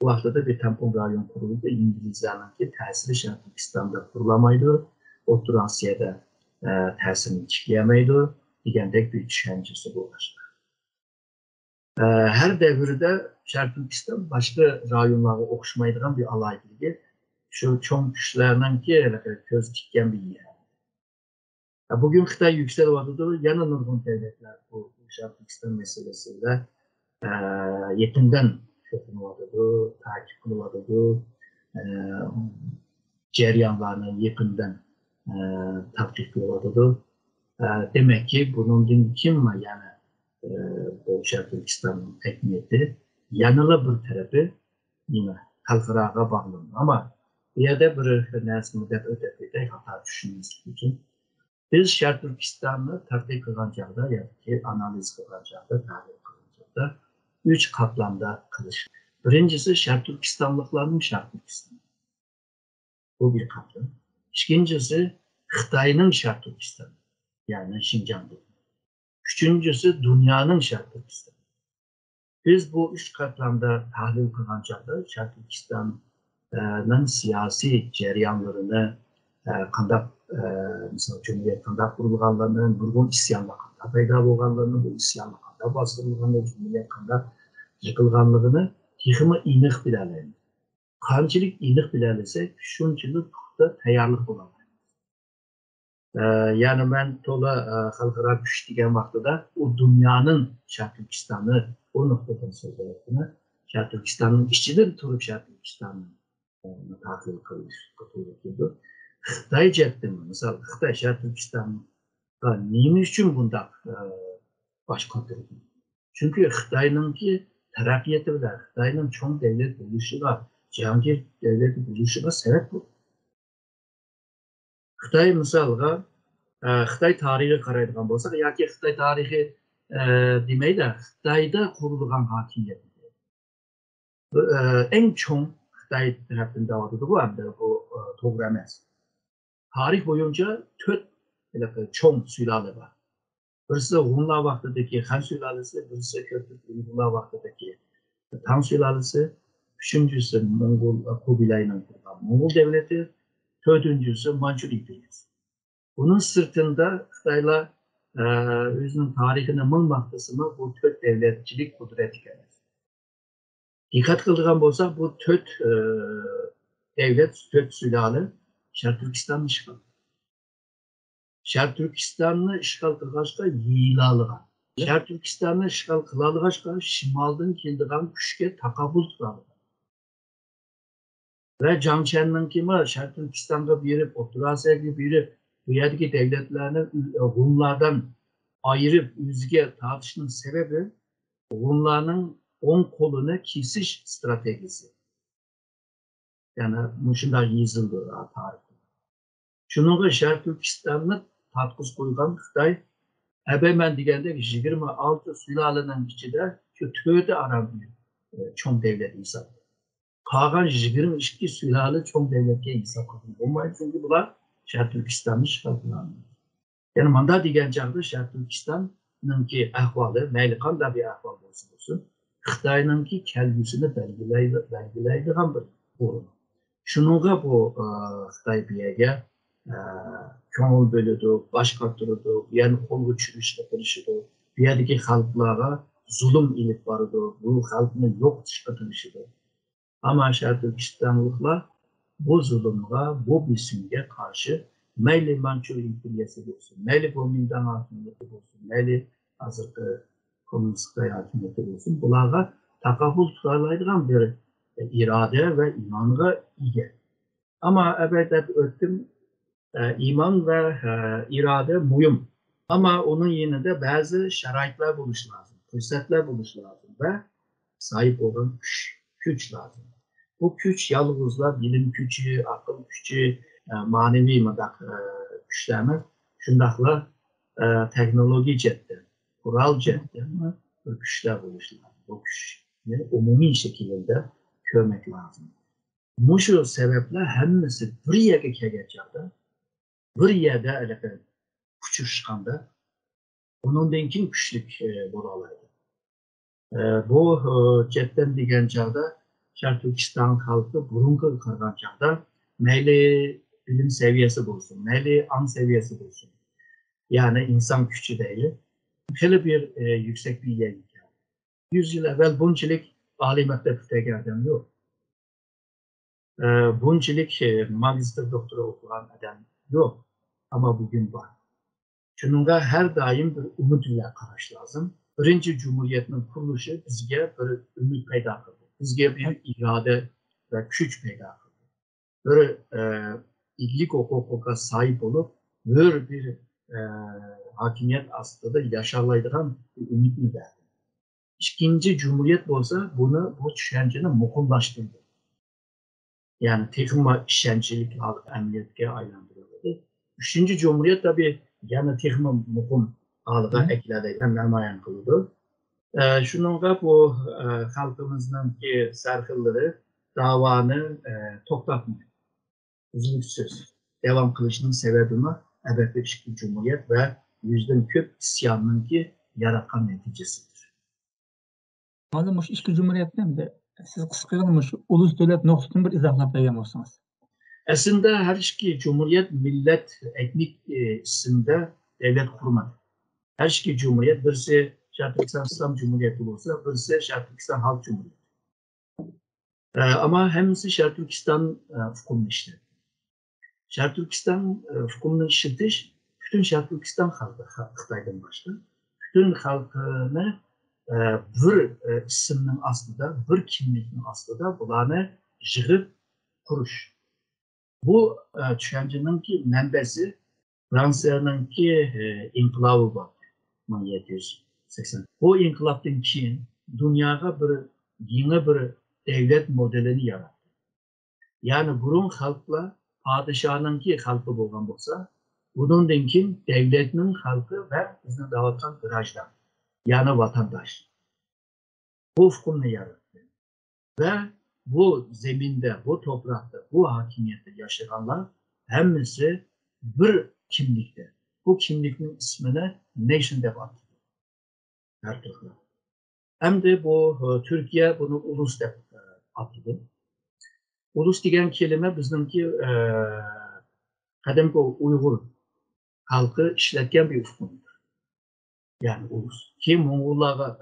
Bu hafta da bir tampon rayon kuruldu. İngilizlerin ki tesiri Şərq Türkistan'da kurulamaydı. Orta Asya'da tesirini çıkayamaydı. Digəndək bir düşüncesi bu başka. Her devirde Şərq Türkistan başka rayonlara okşumaydıgan bir alaydıydı. Şu çoğun kişilerden ki göz dikken bir yer. Bugün Xitay yüksel vadıdır, yana nurgun devletler bu Şərq Türkistan meselesiyle yakından şokunu takip kılıvadıdır, ceryanlarını yakından takip kılıvadıdır. Demek ki bunun din kim var yani bu Şərq Türkistan hekimiyeti yanılı bir tarafı yine halkırağa bağlı ama bir yerde bir nesli müddet ötebide hata düşünmesi için biz Şərq Türkistan'ı tədqiq qılğan çağda, yəni ki, analiz qılğan çağda, təhlil qılğan çağda 3 katlamda kılış. Birincisi Şərq Türkistanlıqlarının Şərq Türkistanı. Bu bir katlam. İkincisi Xitayının Şərq Türkistanı, yani Şincan'da. Üçüncüsü dünyanın Şərq Türkistanı. Biz bu 3 katlamda tahlil qılğan çağda Şərq Türkistan'ın siyasi ceryanlarını qandaq misal Cumhuriyet qandaq qurulğanlarının, nurgun isyanlar qandaq payda bolğanlarının, bu isyanlar qandaq bastırılğanlarının, Cumhuriyet qandaq yıkılğanlığını yıkımı iniq biləlim. Qançilik iniq biləlisək, şunçilik da tayarlıq olamayız. Yani ben tola halkara güç diyen vaxtıda o dünyanın Şərq Türkistanı o noktadan söz ettiğini, Şərq Türkistan'ın işçileri turup Şərq Türkistan'ın tahlil kılıyor. Xitay cəhdimi, misal Xitay Şərq Türkistan'a neymi üçün bunda baş kaldırdı? Çünkü Xitay'nın ki terakkiyeti bile, Xitay'nın çoğun devlet buluşuğa, Cihangir devleti buluşuğa sebep bu. Xitay misalga, Xitay tarihi qaraydigan bolsak, yoki Xitay tarihi demeyi de Xitay'da kurulgan hakimiyet. En çoğun Xitay tarafında vardı bu hem de bu doğru emas. Tarih boyunca 4 çoğun sülale var. Birisi Hunlar vaxtidagi Han sülalesi, birisi Hunlar vaxtidagi Tang sülalesi, üçüncüsü Mongol Kubilay'ın kurgan Mongol devleti, dördüncüsü Mançur İmperiyası. Bunun sırtında Xitaylar özünün tarihini mılmaqdısını bu 4 devletçilik kudreti gelir. Dikkat kıldığın bolsa bu 4 devlet, 4 sülale Şərq Türkistan'ı işgal. Şərq Türkistan'ı işgal kılgaçka yiyilalığa. Şərq Türkistan'ı işgal kılalıgaçka şimaldan kildiğen güçke takabül tutarlığa. Ve Jiang Chen'nin kimi Şərq Türkistan'da birip, Orta Asya'da birip, bu yerdeki devletlerini Hunlardan ayırıp üzge tartışının sebebi Hunların 10 kolunu kesiş stratejisi. Yani muşunda yazıldı tarihte. Şununla Şərq Türkistan'ı tatqız koygan Xitay, ben digende 26 sülalenin içinde şu 4'ü aran bir çoğun devlet insan. Kalan 22 sülale çoğun devletke insan koydu. Olmayın çünkü bunlar Şərq Türkistan'ı işgal kılanlar. Yani manda digen çağda Şərq Türkistan'ın ki ahvalı, meyli qanda bir ahval olsun, Xitay'ın ki kelgüsünü belgileydiğen bir orun. Şununla bu Xitay biyege köngül bölüdük, baş qatırdık, yani qolga tushirishga tirishdik. Bu yerdagi xalqlarga zulm ilib bordi, bu xalqni yo'qotishga tirishdi. Ama Türkistanlıklar bu zulümge, bu biçimge karşı meyli Mançur imperiyası olsun, meyli Komintern hakimiyeti olsun, meyli hazırki komünist hakimiyeti olsun, bunlara takabül tutarlaydıran bir irade ve imanga ige. Ama evet ötüm iman ve irade mühim. Ama onun yine de bazı şaraitler buluş lazım, fırsatlar buluş lazım ve sahip olan güç lazım. Bu güç yalnızla bilim gücü, akıl gücü, manevi güçlerimiz, şundakla teknoloji cepte, kural cepte ama bu güçler buluşlar. Bu güçleri umumi şekilde görmek lazım. Bu şu sebeple hemisi bir yere geleceğinde, bir yerde elbette küçük çıkanda, onun denkin güçlük buralardı. Bu cepten diyen çağda Şarkı Türkistan halkı burungu kırgan çağda meyli bilim seviyesi bulsun, meyli an seviyesi bulsun. Yani insan gücü değil. Şöyle bir yüksek bir yer geldi. 100 yıl evvel bunçilik âli mektep tekerden yok. Bunçilik magister doktora okuyan adam yok. Ama bugün var. Şununla her daim bir umut ile karşı lazım. Birinci Cumhuriyet'in kuruluşu bizge bir ümit peyda kıldı. Bizge bir irade ve güç peyda kıldı. Böyle illik hukuka sahip olup böyle bir hakimiyet aslında yaşarlaydıran bir ümit mi verdi. İkinci Cumhuriyet olsa bunu bu düşüncenin mukumlaştırdı. Yani tekma işençilik emniyetke aylandırıldı. Üçüncü Cumhuriyet tabi yani tekma mukum alığa ekledi, namayan kıldı. Şununla bu halkımızın ki serhilleri davanı toktatmıyor. Üzülüksüz. Devam kılışının sebebini elbette iki Cumhuriyet ve yüzden köp isyanının ki yaratan neticesidir. Malum şu iki Cumhuriyet'ten de siz kıskırın şu ulus devlet noktasını bir izahlap bergen bolsanız. Aslında her iki Cumhuriyet millet etnik isimde devlet kurmadı. Her iki Cumhuriyet birisi Şarkistan İslam Cumhuriyeti olsa birisi Şarkistan Halk Cumhuriyeti. Ama hemisi Şarkistan hükümünü işledi. Şarkistan hükümünü işletiş bütün Şarkistan halkı Xitaydan başladı. Bütün halkını bir isimnin aslında, bir kimliğinin aslında bunlarını jığıp kuruş. Bu düşüncenin ki menbesi Fransa'nın ki inkılabı var 1780. Bu inkılaptan keyin dünyada bir yeni bir devlet modelini yarattı. Yani burun halkla padişahının ki halkı bolgan bolsa, bundan keyin devletinin halkı ve bizden dağıtan virajlar, yani vatandaş. Bu hükümle yarattı. Ve bu zeminde, bu toprakta, bu hakimiyette yaşayanlar hemisi bir kimlikte. Bu kimlikin ismine nation dep attı. Her türlü. Hem de bu Türkiye bunu ulus dep attı. Ulus degen kelime bizimki kadimki Uygur halkı işletken bir hükümdür. Yani ulus. Ki Mongollara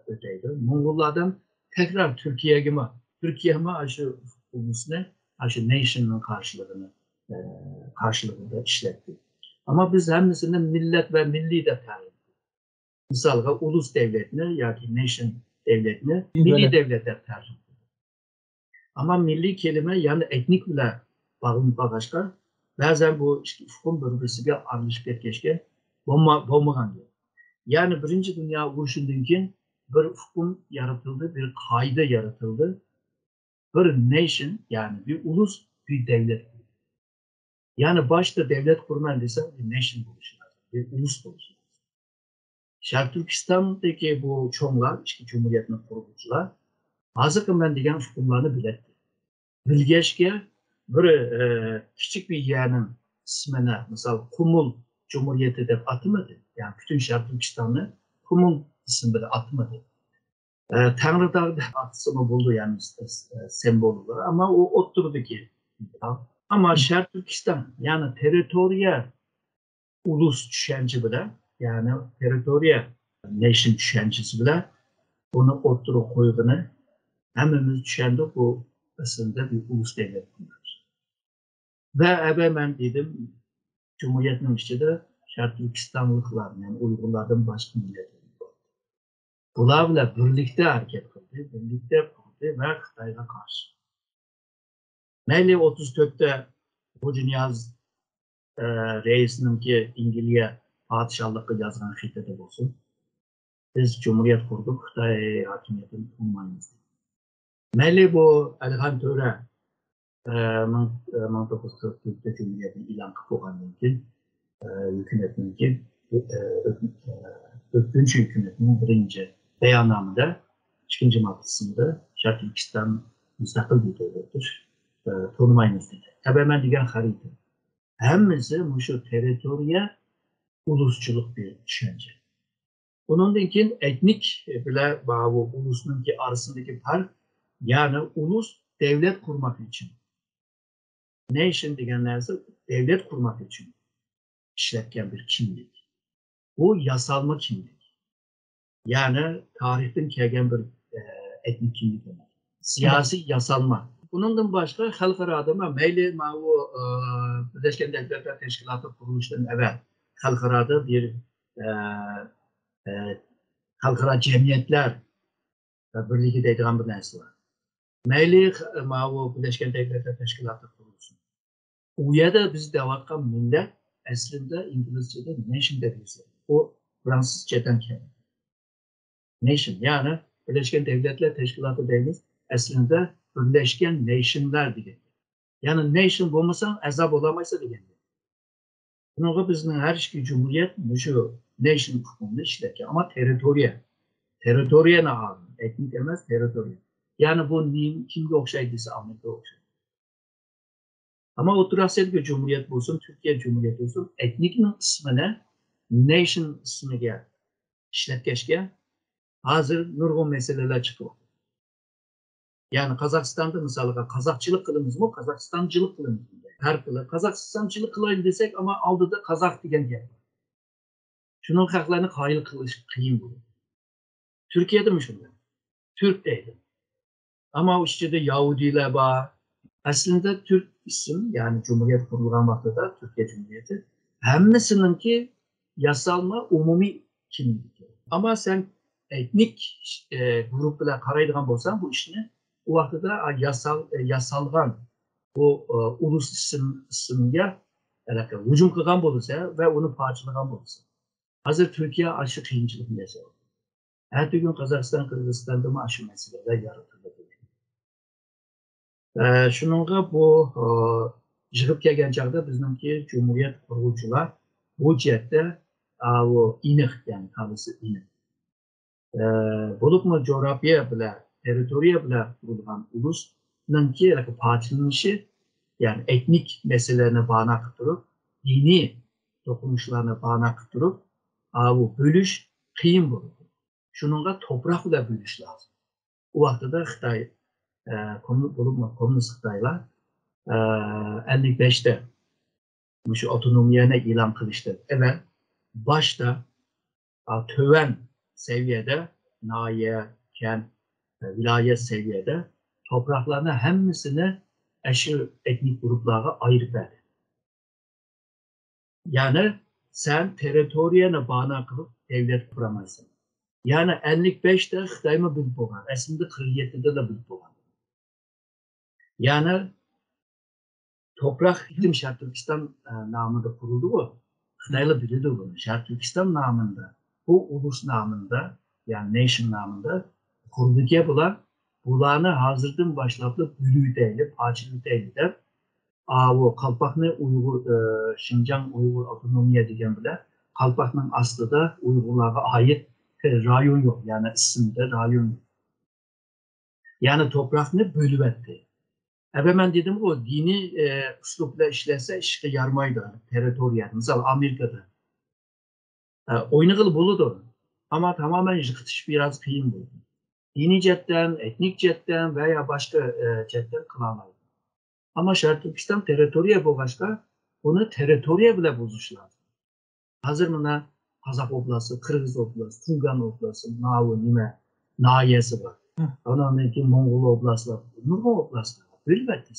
öteydi. Mongollardan tekrar Türkiye'ye mi? Türkiye mi aşı ulus ne? Aşı nation'ın karşılığında işletti. Ama biz hemisinden millet ve milli de tayin ettik. Mesela ulus devletini yani nation devletini milli devletler tercih ettik. Ama milli kelime yani etnik bile bağışlar. Bazen bu hüküm birbirine aralışıp geçken olmagan diyor. Yani Birinci Dünya Uğraşı'ndan keyin bir hüküm yaratıldı, bir kaide yaratıldı. Bir nation yani bir ulus, bir devlet. Yani başta devlet kurman desem bir nation buluşu lazım, bir ulus buluşu lazım. Şarkı Türkistan'daki bu çoğunlar, iki cumhuriyetin kurucular, hazırkın ben degen hükümlerini biletti. Bilgeçke bir küçük bir yeğenin ismine, mesela Kumul Cumhuriyeti de atmadı. Yani bütün Şarkı Türkistan'ı Kumul isimleri atmadı. Tanrıdağ'da atısını buldu yani sembol olarak ama o oturdu ki. Ama Şərq Türkistan, yani teritoriya ulus düşenci bile, yani teritoriya nation düşencisi bile bunu oturup koyduğunu hemimiz düşendik bu aslında bir ulus devlet bunlar. Ve ebe ben dedim Cumhuriyet'in içinde Şərq Türkistanlıklar, yani Uygurlardan başka milletler. Bunlar bile birlikte hareket kıldı, birlikte kurdu ve Xitay'a karşı. Meyli 34'te Hoca Niyaz reisinin ki İngiliz padişahlığı yazılan xitede olsun. Biz Cumhuriyet kurduk, Xitay hakimiyetini kurmayız. Meyli bu Alihan Töre 1944'te Cumhuriyetini ilan kılgandan keyin hükümetin ki Ötkünçü hükümetinin birinci beyannamada 2. maddesinde Şərq Türkistan müstakil bir devlettir. Tanımayınız dedi. Tabi ben diyen harita. Hemmisi şu teritoriya ulusçuluk bir düşünce. Bunun için etnik bile bu ulusunun ki arasındaki fark, yani ulus devlet kurmak için. Nation degenlerse devlet kurmak için işletken bir kimlik. Bu yasalma kimlik. Yani tarihten kelgen bir etnik kimlik demek. Siyasi yasalma. Bundan başka halkara meyli bu Birleşken Devletler Teşkilatı kuruluşundan evvel halkarada bir halkara cemiyetler birliği deydiğen bir nesli var. Meyli bu Birleşken Devletler Teşkilatı kuruluşu. Uyada biz devakan millet aslında İngilizce'de nation dediğimiz. O Fransızcadan kelime. Nation yani Birleşken Devletler Teşkilatı dediğimiz aslında Birleşken Nation'lar dedi. Yani nation olmasa azap olamaysa dedi. Bunun bizim her şey cumhuriyet şu nation hukumunu işlerken ama teritoriya. Teritoriya ne abi? Etnik demez teritoriya. Yani bu kimde okşaydıysa Amerika okşaydı. Ama oturasıyla cumhuriyet olsun, Türkiye Cumhuriyeti olsun, etnikinin ismine, nation ismine işletkeşke hazır nurgun meseleler çıkıyor. Yani Kazakistan'da mesela Kazakçılık kılımız mı, Kazakistancılık kılımız mı? Her kılı. Kazakistancılık kılayım desek ama aldı da Kazak diyen gel. Şunun haklarını hayır kılış, kıyım bu. Türkiye'de mi şunda? Türk değil. Ama işte de Yahudiler var. Aslında Türk isim, yani Cumhuriyet kurulan vakti da Türkiye Cumhuriyeti, hemmisininki yasalma umumi kimlik. Ama sen etnik grupla karaydıgan bolsan bu işini o vakti da yasalgan bu ulus isimge hücum kılgan bolsa ve onu parçalagan bolsa. Hazır Türkiye aşı kıyımcılık yaşıyor. Her gün Kazakistan, Kırgızistan'da mı aşı meseleler yaratıldı. Şununla bu yığıp kelgen çağda bizimki Cumhuriyet kurulcular bu cihette o inik yani kalısı inik. Bulup mu coğrafya bile, teritoriya bile kurulgan ulus'nın ki parçalanışı yani etnik meselelerine bağına kıtırıp, dini dokunuşlarına bağına kıtırıp, bu bölüş kıyım bulur. Şununla toprak bile bölüş lazım. O vakti de Xitay Komünist Xitaylar 55'te şu otonomiyene ilan kılıştı. Evet, başta töven seviyede, nahiye, kent, vilayet seviyede topraklarını hemmisini eşit etnik gruplara ayırıp verdi. Yani sen teritoriyene bağına kılıp devlet kuramazsın. Yani 55'te Xitay mı bilip olan, aslında 47'de de bilip olan. Yani toprak iklim Şərq Türkistan namında kuruldu bu. Xitaylı bilirdi bunu. Şərq Türkistan namında, bu ulus namında, yani nation namında kuruldu ki bularını hazırdan başlatıp bölüğü değil, parçalı değil de o Kalpaklı Uygur, Şincan Uygur Otonomiye degen bile Kalpak'ın aslı da Uygurlara ait rayon yok. Yani isimde rayon yok. Yani toprakını bölüvetti. Ben dedim o dini üslupla işlese işte yarmaydı, teritoriyel. Mesela Amerika'da. Oynağılı buludur. Ama tamamen yıkıtış biraz kıyım buldu. Dini cetten, etnik cetten veya başka cetten kılamaydı. Ama Şarkı Türkistan teritoriya bo'lg'achqa buni teritoriya bilan buzish lozim. Hozir mana Qozoq oblasti, Qirg'iz oblasti, Tugan oblasti, nima nahiyasi bor. Ondan keyin Mo'ng'ul oblastlar, nurg'un oblastlar bor. Albatta.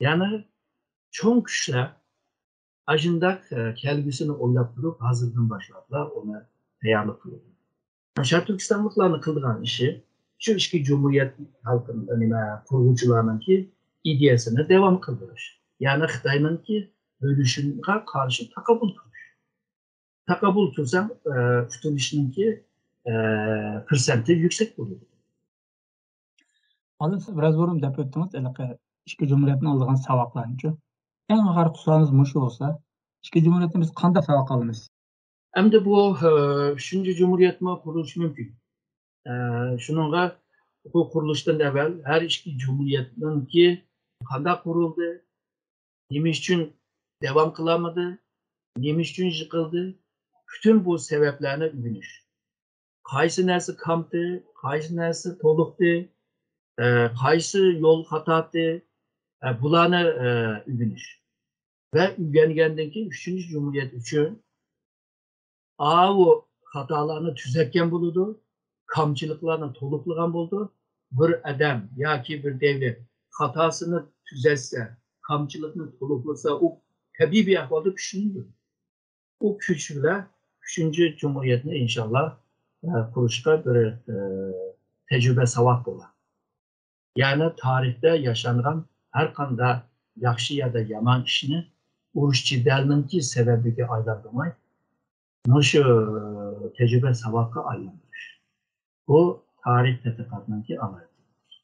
Ya'ni cho'ng kuchlar ajindak kelgusini o'ylab turib, hozirdan boshlab uni tayyorlik qiladi. Sharq Turkistonliklarning qilgan ishi shu ichki jumhuriyat xalqining nima quruvchilarininki ideyasini davom qildirish. Ya'ni Xitoyninki bölüşünge qarshi taqobbul qilish. Taqobbul qilsam, tutilishninki persenti yuksak bo'ladi. Hozir siz biraz burun deb o'tdingiz, ichki jumhuriyatni oldigan saboqlarni-chi. Eng g'ar qusamiz mushu bo'lsa, ichki jumhuriyatni biz qanday saboq olamiz? Endi bu 3-chi jumhuriyatni qurish mumkin. Shuningga bu qurilishdan avval har ichki jumhuriyatninki qanday qurildi, nima uchun davom qilamadi, nima uchun yiqildi, bütün bu sebeplerini övünür. Qaysi narsa kamdi, qaysi narsa to'liqdi, qaysi yo'l xatoti, bularni övünür. Ve öğrengandan keyin 3-chi Cumhuriyet uchun o xatolarni tuzatgan bo'ladi, kamchiliklarni to'liqlagan bo'ldi. Bir odam yoki bir davlat xatosini tuzatsa, kamchilikni to'liqlasa, u tabiiy bir ahvolda kuchlanadi. O kuch bilan 3-chi Cumhuriyetni inşallah kuruşqa bir tecrübe savak bo'ladi. Yani tarixda yaşangan her qanday yaxshi ya da yomon ishni urush jidalninki sababiga aylantirmay, shu tecrübe savakka aylantirish. Bu tarix tadqiqotininki amaliyatidir.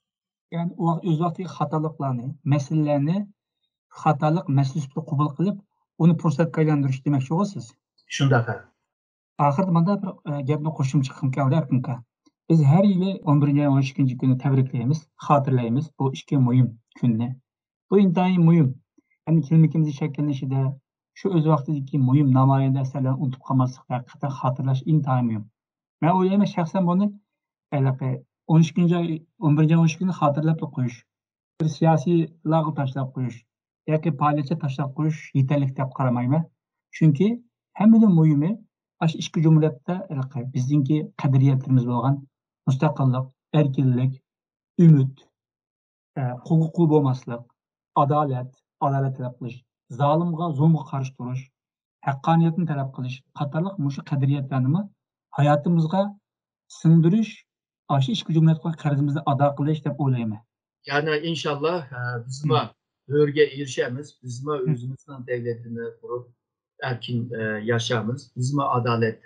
Yani o o'z vaqtidagi xatoliklarni, masalalarni xatolik masala sifatida qabul qilib, uni fursatga aylantirish demoqchi bo'lasiz. Shundaqa. Axirda manda bir gapni qo'shimcha qilib keldi Erkinka. Biz her yili 11-12 kuni tabriklaymiz, xotirlaymiz bu ikki muhim kunni. Bu intayin muhim. Yani kimligimizni shakllanishida shu o'z vaqtidagi muhim namoyanda asarlarni unutib qolmaslik haqiqatan xotirlash intayin muhim. Men o'ylayman shaxsan buni 11-12 kuni xotirlab qo'yish, bir siyosiy lag'v tashlab qo'yish yoki faoliyatga tashlab qo'yish yetarli deb qaramayman. Chunki hammadan muhimi aş ichki jumhuriyatda bizningki qadriyatlarimiz bo'lgan mustaqillik, erkinlik, umid, huquqli bo'lmaslik, adolat talab qilish, zolimga, zulmga qarshi turish, haqqoniyatni talab qilish qatorliq mushu qadriyatlarni hayotimizga singdirish, aş ichki jumhuriyatga qarzimizni ado qilish deb o'ylayman. Yani inşallah bizma örge erişemiz, bizma özümüzün devletini kurup erkin yaşamız, bizma adalet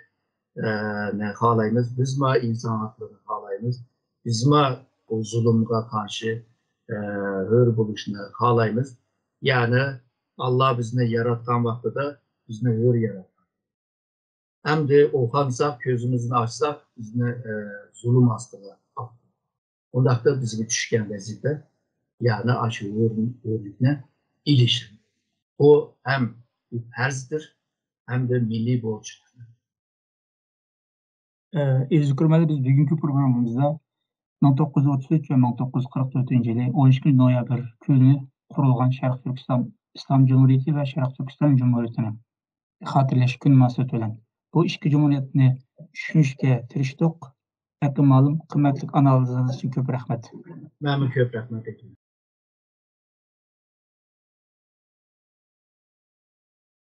ne halayımız, bizma insan hakları halayımız, bizma o zulümge karşı hür buluşunu halayımız. Yani Allah bizni yaratgan vaxtıda bizni hür yaratgan. Hem de oxansak, gözümüzü açsak bizni zulüm astılar. Ondaqda bizga tushgan vazifa, ya'ni aşı hürlükne ilişkin. O hem bir farzdir, hem de milli borçtur. Aziz kurmalar, biz bugünkü programımızda 1933 ve 1944 yılı 12 noyabr günü kurulgan Şarkı Türkistan İslam Cumhuriyeti ve Şarkı Türkistan Cumhuriyeti'ni hatırlaş gün masut olan bu iki cumhuriyetini düşünüşke tiriştik. Hakkı malum kıymetli analiziniz için köp rahmet. Mənim köp rəhmət edirəm.